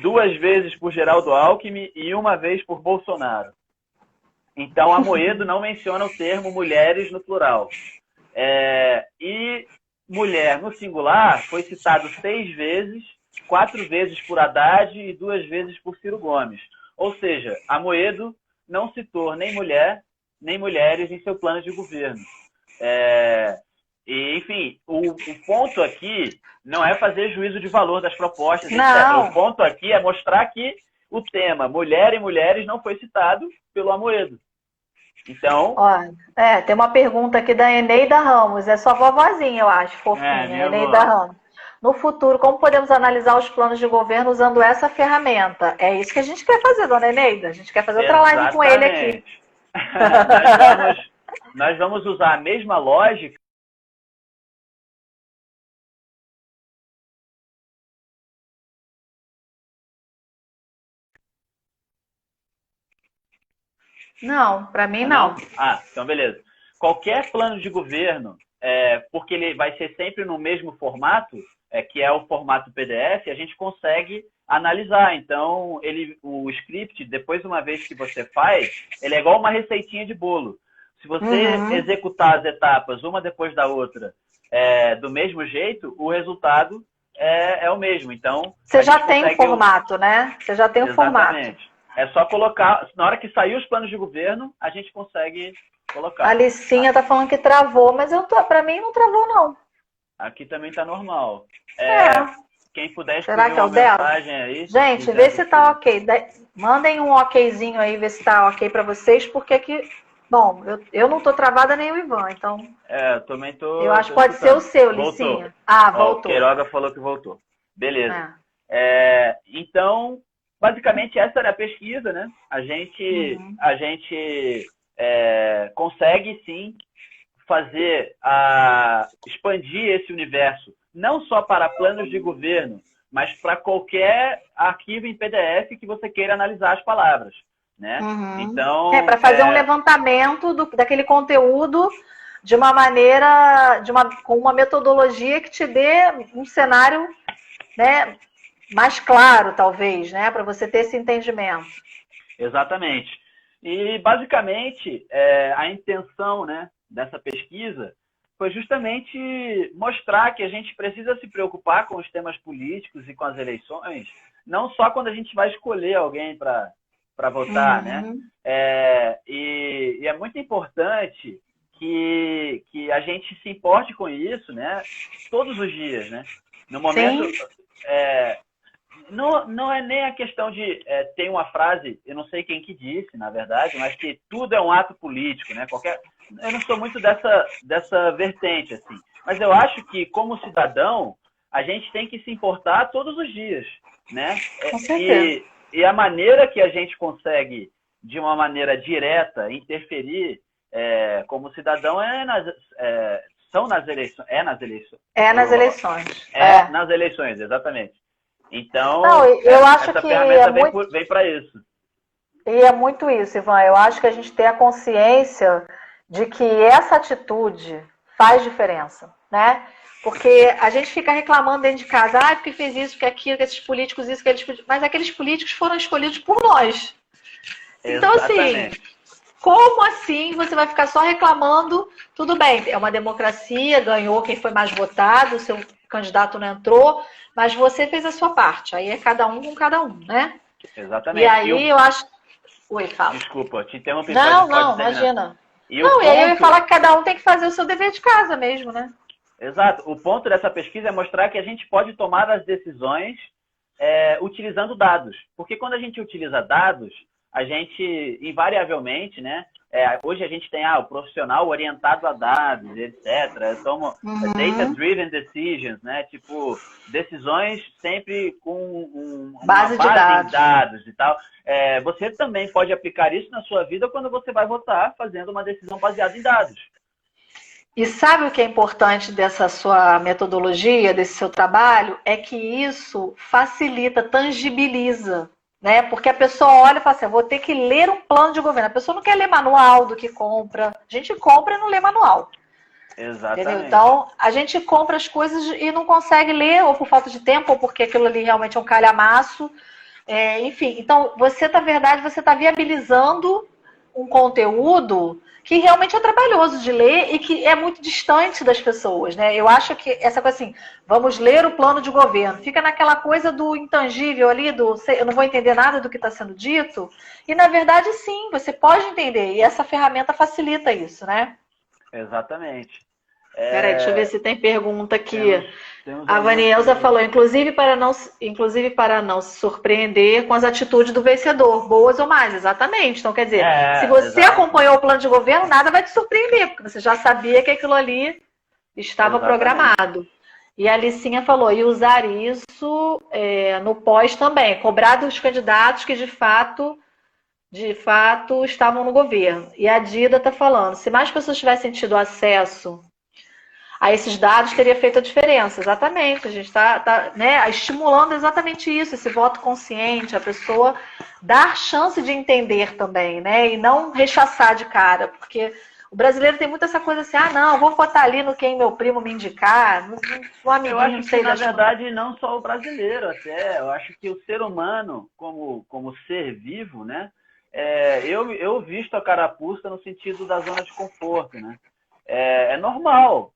2 vezes por Geraldo Alckmin e 1 vez por Bolsonaro. Então, Amoedo não menciona o termo mulheres no plural. E mulher no singular foi citado 6 vezes, 4 vezes por Haddad e 2 vezes por Ciro Gomes. Ou seja, Amoedo não citou nem mulher, nem mulheres em seu plano de governo. Enfim, o ponto aqui não é fazer juízo de valor das propostas, etc. O ponto aqui é mostrar que o tema mulher e mulheres não foi citado pelo Amoedo. Então... tem uma pergunta aqui da Eneida Ramos. É sua vovozinha, eu acho, fofinha. Eneida Ramos. No futuro, como podemos analisar os planos de governo usando essa ferramenta? É isso que a gente quer fazer, dona Eneida. A gente quer fazer outra live com ele aqui. Nós vamos usar a mesma lógica. Não, para mim não. Então beleza. Qualquer plano de governo, porque ele vai ser sempre no mesmo formato, que é o formato PDF, a gente consegue analisar. Então, o script, depois, uma vez que você faz, ele é igual uma receitinha de bolo. Se você executar as etapas uma depois da outra do mesmo jeito, o resultado é o mesmo. Então, você já tem o formato, né? Você já tem o formato. Exatamente. É só colocar, na hora que sair os planos de governo, a gente consegue colocar. A Alicinha tá falando que travou, mas para mim não travou, não. Aqui também tá normal. Quem puder escrever uma mensagem aí. Gente, vê se tá ok. Mandem um okzinho aí, ver se tá ok para vocês, porque aqui... Bom, eu não tô travada nem o Ivan, então... Eu também tô... Eu acho que pode ser o seu, Licinha. Voltou. O Queiroga falou que voltou. Beleza. Então... Basicamente, essa era a pesquisa, né? A gente consegue sim expandir esse universo, não só para planos de governo, mas para qualquer arquivo em PDF que você queira analisar as palavras, né? Então, para fazer um levantamento daquele conteúdo de uma maneira, com uma metodologia que te dê um cenário, né, mais claro, talvez, né, para você ter esse entendimento. Exatamente. E, basicamente, a intenção, né, dessa pesquisa foi justamente mostrar que a gente precisa se preocupar com os temas políticos e com as eleições, não só quando a gente vai escolher alguém para votar, né? E é muito importante que a gente se importe com isso, né? Todos os dias, né? No momento, não é nem a questão de ter uma frase, eu não sei quem que disse, na verdade, mas que tudo é um ato político, né? Eu não sou muito dessa vertente, assim. Mas eu acho que, como cidadão, a gente tem que se importar todos os dias, né? Com certeza. E a maneira que a gente consegue, de uma maneira direta, interferir como cidadão são nas eleições. Nas eleições. Nas eleições, exatamente. Então, eu acho essa que ferramenta vem para isso. E é muito isso, Ivan. Eu acho que a gente tem a consciência de que essa atitude faz diferença, né? Porque a gente fica reclamando dentro de casa, porque fez isso, porque aquilo, que esses políticos, isso, que eles... Mas aqueles políticos foram escolhidos por nós. Então, Exatamente. assim, como assim você vai ficar só reclamando? Tudo bem, é uma democracia, ganhou quem foi mais votado, o seu candidato não entrou, mas você fez a sua parte. Aí é cada um com cada um, né? Exatamente. E aí eu acho... Oi, fala. Desculpa, te interrompi. Não, imagina. E aí eu ia falar que cada um tem que fazer o seu dever de casa mesmo, né? Exato. O ponto dessa pesquisa é mostrar que a gente pode tomar as decisões utilizando dados. Porque quando a gente utiliza dados, a gente, invariavelmente, né? Hoje a gente tem o profissional orientado a dados, etc. Eu tomo data-driven decisions, né? Tipo, decisões sempre com uma base de dados e tal. Você também pode aplicar isso na sua vida quando você vai votar, fazendo uma decisão baseada em dados. E sabe o que é importante dessa sua metodologia, desse seu trabalho? É que isso facilita, tangibiliza, né? Porque a pessoa olha e fala assim, vou ter que ler um plano de governo. A pessoa não quer ler manual do que compra. A gente compra e não lê manual. Exatamente. Entendeu? Então, a gente compra as coisas e não consegue ler, ou por falta de tempo, ou porque aquilo ali realmente é um calhamaço. Enfim, então, na verdade, você está viabilizando um conteúdo que realmente é trabalhoso de ler e que é muito distante das pessoas, né? Eu acho que essa coisa assim, vamos ler o plano de governo, fica naquela coisa do intangível ali, eu não vou entender nada do que está sendo dito, e na verdade sim, você pode entender, e essa ferramenta facilita isso, né? Exatamente. Peraí, deixa eu ver se tem pergunta aqui. A Vanielza falou, inclusive para não se surpreender com as atitudes do vencedor, boas ou más, exatamente. Então, quer dizer, se você acompanhou o plano de governo, nada vai te surpreender, porque você já sabia que aquilo ali estava programado. E a Alicinha falou, e usar isso no pós também, cobrar dos candidatos que de fato estavam no governo. E a Dida está falando, se mais pessoas tivessem tido acesso a esses dados, teria feito a diferença. Exatamente. A gente está né, estimulando exatamente isso, esse voto consciente, a pessoa dar chance de entender também, né? E não rechaçar de cara, porque o brasileiro tem muito essa coisa assim, não, vou votar ali no quem meu primo me indicar, no amiguinho, eu acho não sei. Que, na verdade, não só o brasileiro, até. Eu acho que o ser humano, como ser vivo, né? Eu visto a carapuça no sentido da zona de conforto, né? É normal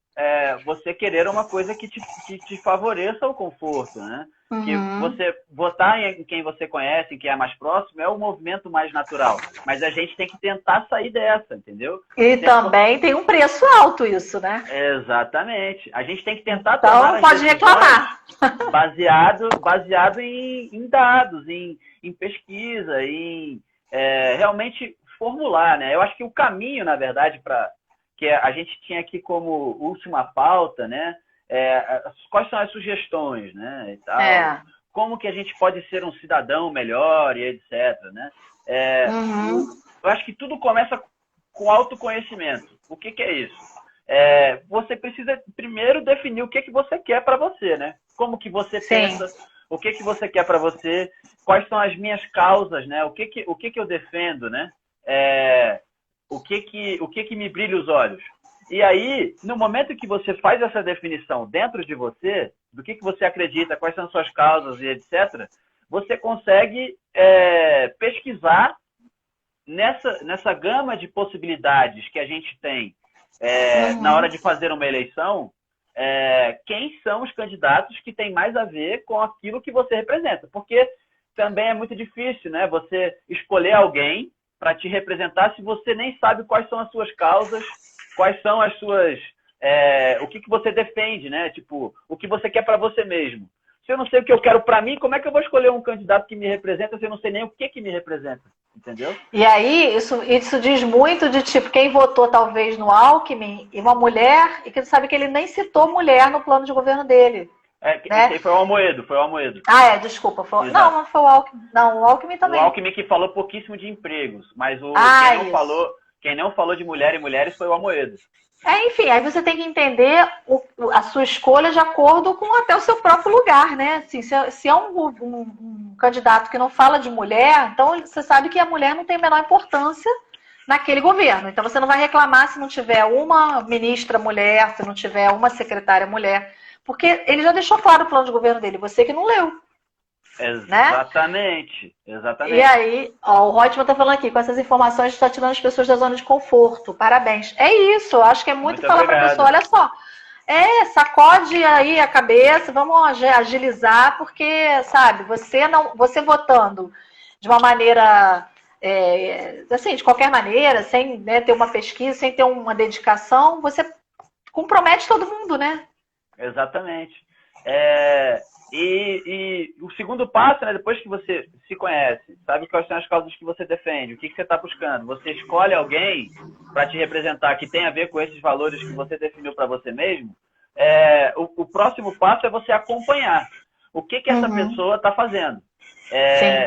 você querer uma coisa que te favoreça o conforto, né? Que você votar em quem você conhece, em quem é mais próximo, é o movimento mais natural. Mas a gente tem que tentar sair dessa, entendeu? E também tem um preço alto isso, né? Exatamente. A gente tem que tentar então, tomar não pode reclamar. Baseado em dados, em pesquisa, em realmente formular, né? Eu acho que o caminho, na verdade, que a gente tinha aqui como última pauta, né? Quais são as sugestões, né? E tal. Como que a gente pode ser um cidadão melhor e etc, né? Eu acho que tudo começa com autoconhecimento. O que é isso? Você precisa primeiro definir o que você quer para você, né? Como que você pensa, o que você quer para você, quais são as minhas causas, né? O que eu defendo, né? O que me brilha os olhos. E aí, no momento que você faz essa definição dentro de você, do que você acredita, quais são suas causas e etc., você consegue pesquisar nessa gama de possibilidades que a gente tem na hora de fazer uma eleição, quem são os candidatos que têm mais a ver com aquilo que você representa. Porque também é muito difícil, né, você escolher alguém para te representar se você nem sabe quais são as suas causas, quais são as suas... o que você defende, né? Tipo, o que você quer para você mesmo. Se eu não sei o que eu quero para mim, como é que eu vou escolher um candidato que me representa se eu não sei nem o que me representa? Entendeu? E aí, isso diz muito de, tipo, quem votou talvez no Alckmin e uma mulher, e que sabe que ele nem citou mulher no plano de governo dele. Né? Foi o Almoedo, Desculpa. Não foi o Alckmin. Não, o Alckmin também. O Alckmin que falou pouquíssimo de empregos, mas quem não falou de mulher e mulheres foi o Almoedo. Enfim, aí você tem que entender a sua escolha de acordo com até o seu próprio lugar, né? Assim, se é um candidato que não fala de mulher, então você sabe que a mulher não tem a menor importância naquele governo. Então você não vai reclamar se não tiver uma ministra mulher, se não tiver uma secretária mulher, porque ele já deixou claro o plano de governo dele, você que não leu. Exatamente, né? Exatamente. E aí, o Reutemann tá falando aqui, com essas informações está tirando as pessoas da zona de conforto. Parabéns. É isso, eu acho que é muito falar para a pessoa, olha só, sacode aí a cabeça, vamos agilizar, porque, sabe, você votando de uma maneira, assim, de qualquer maneira, sem ter uma pesquisa, sem ter uma dedicação, você compromete todo mundo, né? Exatamente. E o segundo passo, né, depois que você se conhece, sabe quais são as causas que você defende, o que você está buscando, você escolhe alguém para te representar que tem a ver com esses valores que você definiu para você mesmo, o próximo passo é você acompanhar o que essa pessoa está fazendo.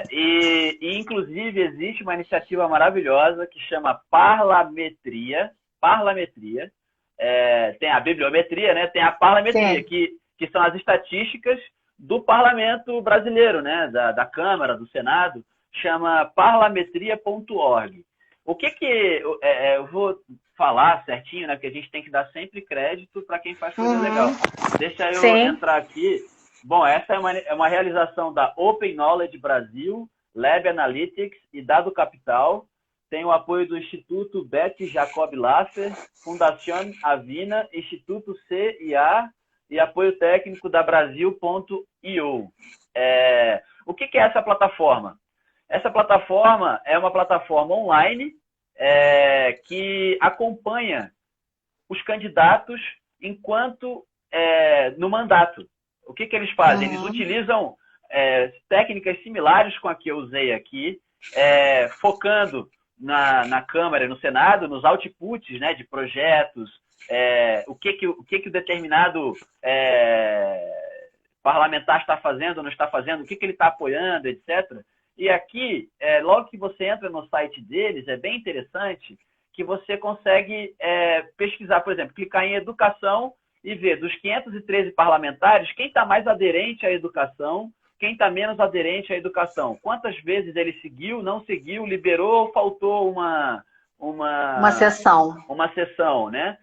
E, inclusive, existe uma iniciativa maravilhosa que chama Parlametria. Tem a bibliometria, né? Tem a parlametria, que são as estatísticas do parlamento brasileiro, né? Da Câmara, do Senado, chama parlametria.org. O que eu vou falar certinho, né? Porque a gente tem que dar sempre crédito para quem faz coisa legal. Deixa eu entrar aqui. Bom, essa é uma realização da Open Knowledge Brasil, Lab Analytics e Dado Capital. Tem o apoio do Instituto Beth Jacob Lasser, Fundação Avina, Instituto CIA e apoio técnico da Brasil.io. O que é essa plataforma? Essa plataforma é uma plataforma online que acompanha os candidatos enquanto no mandato. O que eles fazem? Eles utilizam técnicas similares com a que eu usei aqui, focando na Câmara e no Senado, nos outputs, né, de projetos, o que o determinado parlamentar está fazendo ou não está fazendo, o que ele está apoiando, etc. E aqui, logo que você entra no site deles, é bem interessante que você consegue pesquisar, por exemplo, clicar em educação e ver dos 513 parlamentares, quem está mais aderente à educação, quem está menos aderente à educação. Quantas vezes ele seguiu, não seguiu, liberou ou faltou uma sessão. Uma sessão, né?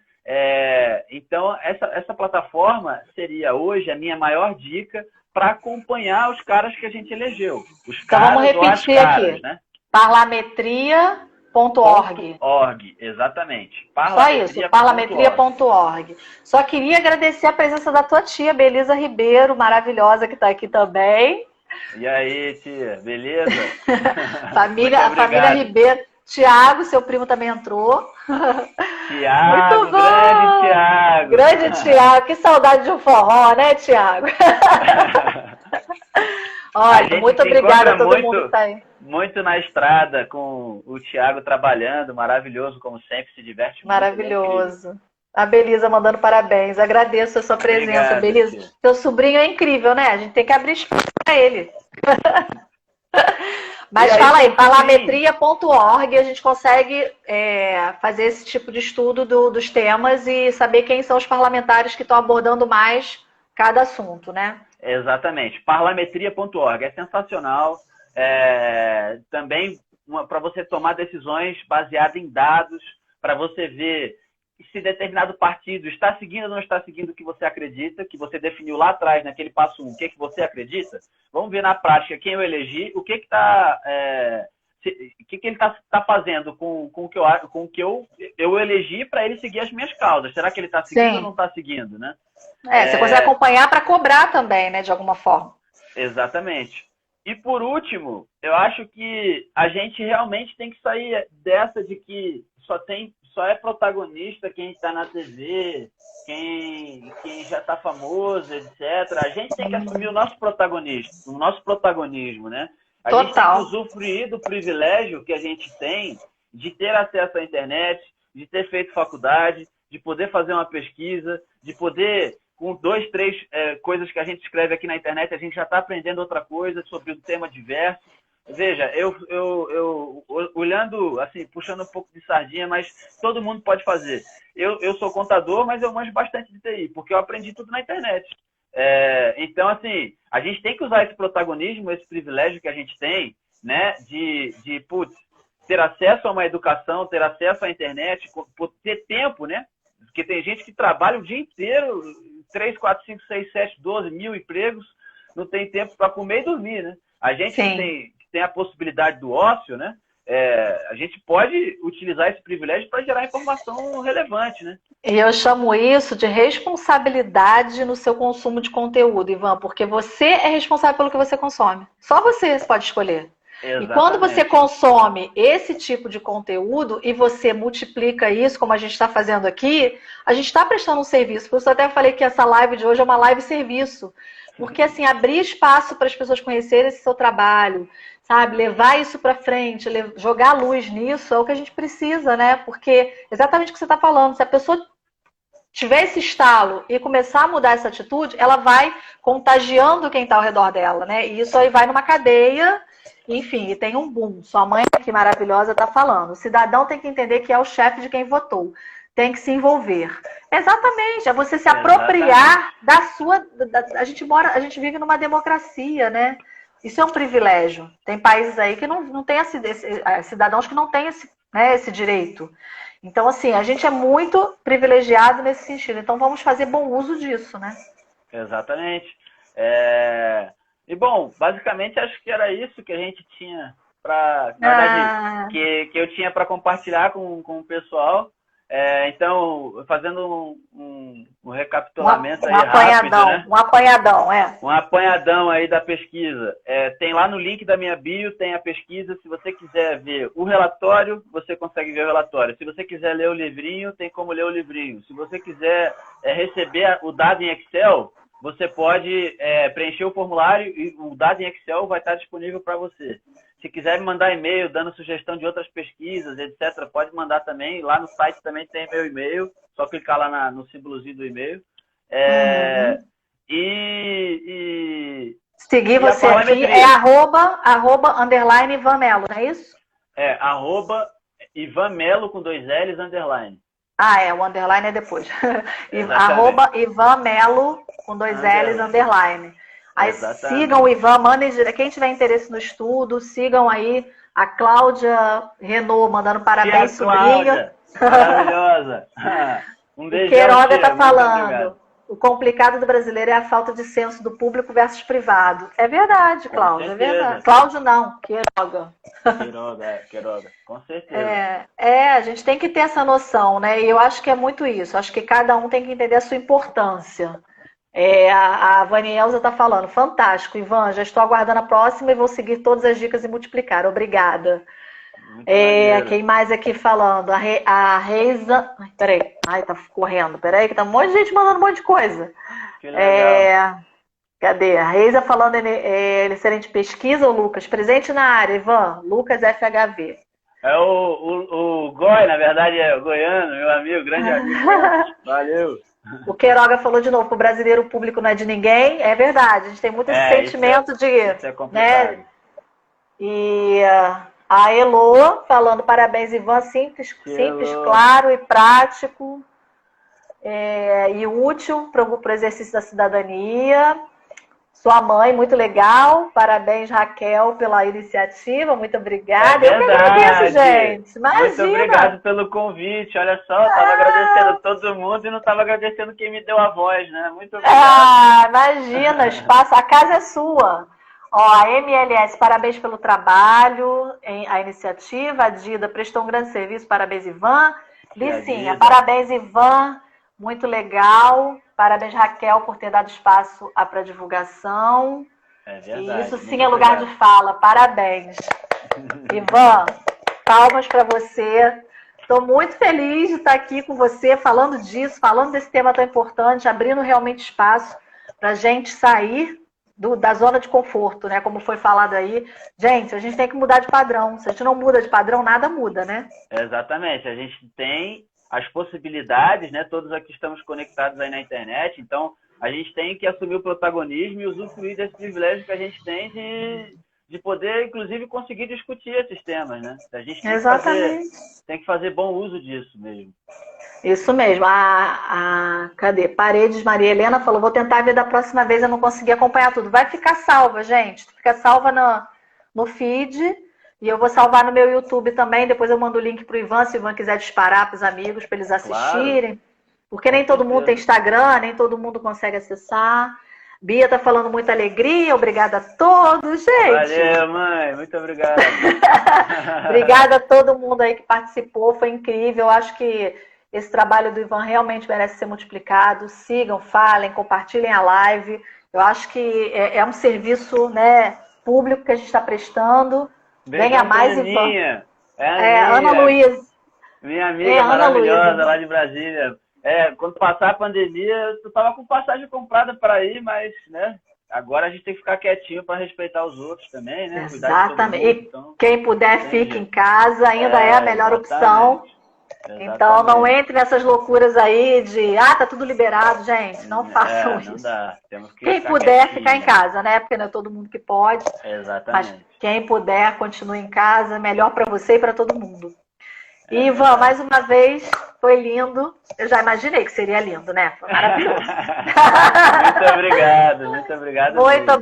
Então, essa plataforma seria hoje a minha maior dica para acompanhar os caras que a gente elegeu. Então, vamos repetir aqui. Né? Parlametria.org. Exatamente. Só isso, parlametria.org. Só queria agradecer a presença da tua tia, Belisa Ribeiro, maravilhosa, que está aqui também. E aí, tia, beleza? A família Ribeiro. Tiago, seu primo também entrou. Tiago, muito bom. Grande Tiago. Grande Tiago, que saudade de um forró, né, Tiago? Olha, muito obrigada a todo mundo que está aí. Muito na estrada com o Tiago trabalhando, maravilhoso, como sempre, se diverte muito. Maravilhoso. A Belisa mandando parabéns. Agradeço a sua presença, Belisa. Tia. Seu sobrinho é incrível, né? A gente tem que abrir espaço para ele. Mas aí, fala aí, por fim, parlametria.org, a gente consegue fazer esse tipo de estudo dos temas e saber quem são os parlamentares que estão abordando mais cada assunto, né? exatamente. Parlametria.org. É sensacional. Também para você tomar decisões baseadas em dados, para você ver se determinado partido está seguindo ou não está seguindo o que você acredita, que você definiu lá atrás, naquele passo 1, o que você acredita. Vamos ver na prática quem eu elegi, o que ele está fazendo com o que eu elegi para ele seguir as minhas causas. Será que ele está seguindo ou não está seguindo, né? Você consegue acompanhar para cobrar também, né, de alguma forma. Exatamente. E por último, eu acho que a gente realmente tem que sair dessa de que só é protagonista quem está na TV, quem já está famoso, etc. A gente tem que assumir o nosso protagonismo, né? A gente tem que usufruir do privilégio que a gente tem de ter acesso à internet, de ter feito faculdade, de poder fazer uma pesquisa, de poder, com 2, 3 coisas que a gente escreve aqui na internet, a gente já está aprendendo outra coisa sobre um tema diverso. Veja, eu olhando, assim, puxando um pouco de sardinha, mas todo mundo pode fazer. Eu sou contador, mas eu manjo bastante de TI, porque eu aprendi tudo na internet. Então, assim, a gente tem que usar esse protagonismo, esse privilégio que a gente tem, né, de ter acesso a uma educação, ter acesso à internet, ter tempo, né? Porque tem gente que trabalha o dia inteiro, 3, 4, 5, 6, 7, 12 mil empregos, não tem tempo para comer e dormir, né? A gente tem a possibilidade do ócio, né? A gente pode utilizar esse privilégio para gerar informação relevante, né? E eu chamo isso de responsabilidade no seu consumo de conteúdo, Ivan, porque você é responsável pelo que você consome. Só você pode escolher. Exatamente. E quando você consome esse tipo de conteúdo e você multiplica isso, como a gente está fazendo aqui, a gente está prestando um serviço. Por isso eu até falei que essa live de hoje é uma live serviço. Porque, assim, abrir espaço para as pessoas conhecerem esse seu trabalho, sabe? Levar isso para frente, jogar luz nisso é o que a gente precisa, né? Porque exatamente o que você está falando. Se a pessoa tiver esse estalo e começar a mudar essa atitude, ela vai contagiando quem está ao redor dela, né? E isso aí vai numa cadeia, enfim, e tem um boom. Sua mãe, que maravilhosa, está falando. O cidadão tem que entender que é o chefe de quem votou. Tem que se envolver. Exatamente, é você se apropriar da sua... a gente vive numa democracia, né? Isso é um privilégio. Tem países aí que não tem cidadãos que não têm esse direito. Então, assim, a gente é muito privilegiado nesse sentido. Então, vamos fazer bom uso disso, né? Exatamente. E, bom, basicamente, acho que era isso que a gente tinha para... Na verdade, que eu tinha para compartilhar com o pessoal. Então, fazendo um recapitulamento aí rápido, né? Um apanhadão, Um apanhadão aí da pesquisa. Tem lá no link da minha bio, tem a pesquisa. Se você quiser ver o relatório, você consegue ver o relatório. Se você quiser ler o livrinho, tem como ler o livrinho. Se você quiser receber o dado em Excel, você pode preencher o formulário e o dado em Excel vai estar disponível para você. Se quiser me mandar e-mail, dando sugestão de outras pesquisas, etc., pode mandar também. Lá no site também tem meu e-mail. Só clicar lá no símbolozinho do e-mail. Seguir você aqui é @ Ivan Melo, não é isso? Ivan Melo com 2 L's, _. O underline é depois. @Ivan Melo com 2 L's, _. Aí sigam o Ivan, mandem, quem tiver interesse no estudo, sigam aí a Cláudia Renault, mandando parabéns, sobrinha. Maravilhosa. Um beijo. O Queiroga está falando. O complicado do brasileiro é a falta de senso do público versus privado. É verdade, Cláudia, é verdade. Cláudio não, Queiroga. Queiroga, com certeza. A gente tem que ter essa noção, né? E eu acho que é muito isso. Acho que cada um tem que entender a sua importância. A Vanielza está falando, fantástico, Ivan, já estou aguardando a próxima e vou seguir todas as dicas e multiplicar. Obrigada. Quem mais aqui falando? A Reisa... Peraí, tá correndo. Peraí, que tá um monte de gente mandando um monte de coisa. Que legal. Cadê? A Reisa falando excelente pesquisa, o Lucas. Presente na área, Ivan. Lucas FHV. O Goi, na verdade, é o goiano, meu amigo, grande amigo. Valeu. O Queiroga falou de novo, que o brasileiro público não é de ninguém. É verdade, a gente tem muito esse sentimento de... Isso é complicado. Né, E a Elô falando parabéns, Ivan, simples, claro e prático e útil para o exercício da cidadania. Sua mãe, muito legal. Parabéns, Raquel, pela iniciativa. Muito obrigada. Eu que agradeço, gente. Imagina. Muito obrigado pelo convite. Olha só, eu estava agradecendo todo mundo e não estava agradecendo quem me deu a voz, né? Muito obrigado. Imagina, espaço, a casa é sua. A MLS, parabéns pelo trabalho, a iniciativa. A Dida prestou um grande serviço. Parabéns, Ivan. Licinha, parabéns, Ivan. Muito legal. Parabéns, Raquel, por ter dado espaço para divulgação. É verdade. E isso sim é lugar de fala. Parabéns. Ivan, palmas para você. Estou muito feliz de estar aqui com você, falando disso, falando desse tema tão importante, abrindo realmente espaço para a gente sair da zona de conforto, né? Como foi falado aí. Gente, a gente tem que mudar de padrão. Se a gente não muda de padrão, nada muda, né? Exatamente. A gente tem as possibilidades, né? Todos aqui estamos conectados aí na internet, então a gente tem que assumir o protagonismo e usufruir desse privilégio que a gente tem de poder, inclusive, conseguir discutir esses temas, né? A gente tem que fazer bom uso disso mesmo. Isso mesmo. Cadê? Paredes Maria Helena falou, vou tentar ver da próxima vez, eu não consegui acompanhar tudo. Vai ficar salva, gente. Fica salva no feed. E eu vou salvar no meu YouTube também. Depois eu mando o link pro Ivan, se o Ivan quiser disparar para os amigos, para eles assistirem. Claro. Porque nem todo mundo tem Instagram, nem todo mundo consegue acessar. Bia tá falando muita alegria. Obrigada a todos, gente. Valeu, mãe. Muito obrigado. Obrigada a todo mundo aí que participou. Foi incrível. Eu acho que esse trabalho do Ivan realmente merece ser multiplicado. Sigam, falem, compartilhem a live. Eu acho que é um serviço, né, público que a gente está prestando. Venha mais, Ivan. Ana Luísa. Minha amiga maravilhosa lá de Brasília. Quando passar a pandemia, eu estava com passagem comprada para ir, mas, né, agora a gente tem que ficar quietinho para respeitar os outros também, né? Exatamente. Mundo, então, e quem puder, fique em casa, ainda é a melhor opção. Exatamente. Então, não entre nessas loucuras aí de, tá tudo liberado, gente. Não façam isso. Não dá. Temos que quem puder, ficar em casa, né? Porque não é todo mundo que pode. Exatamente. Mas quem puder, continue em casa. Melhor para você e para todo mundo. Ivan, mais uma vez, foi lindo. Eu já imaginei que seria lindo, né? Foi maravilhoso. Muito obrigado, muito obrigado. Muito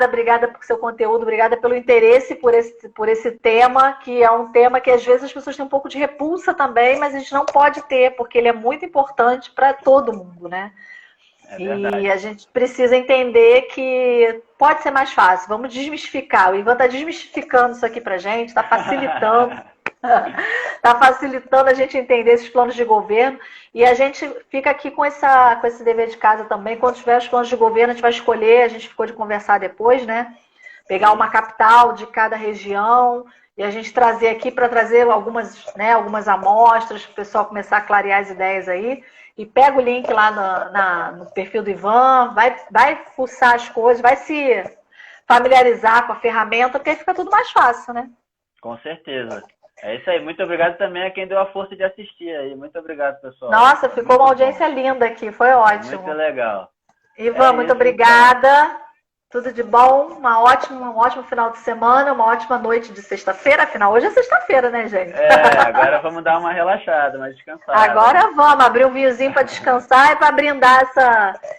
obrigada por seu conteúdo, obrigada pelo interesse por esse tema, que é um tema que às vezes as pessoas têm um pouco de repulsa também, mas a gente não pode ter, porque ele é muito importante para todo mundo, né? E a gente precisa entender que pode ser mais fácil. Vamos desmistificar. O Ivan está desmistificando isso aqui pra gente, está facilitando. Está facilitando a gente entender esses planos de governo. E a gente fica aqui com esse dever de casa também. Quando tiver os planos de governo, a gente vai escolher, a gente ficou de conversar depois, né? Pegar uma capital de cada região e a gente trazer aqui para trazer algumas amostras, para o pessoal começar a clarear as ideias aí. E pega o link lá no perfil do Ivan, vai fuçar as coisas, vai se familiarizar com a ferramenta, porque aí fica tudo mais fácil, né? Com certeza. É isso aí. Muito obrigado também a quem deu a força de assistir aí. Muito obrigado, pessoal. Nossa, ficou uma audiência linda aqui. Foi ótimo. Muito legal. Ivan, muito obrigada. Então. Tudo de bom. Um ótimo final de semana. Uma ótima noite de sexta-feira. Afinal, hoje é sexta-feira, né, gente? Agora vamos dar uma relaxada, uma descansada. Agora vamos abrir um vinhozinho para descansar e para brindar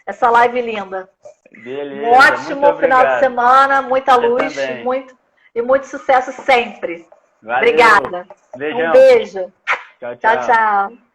essa live linda. Beleza. Um ótimo final de semana. Muita luz e muito sucesso sempre. Valeu. Obrigada. Beijão. Um beijo. Tchau, tchau.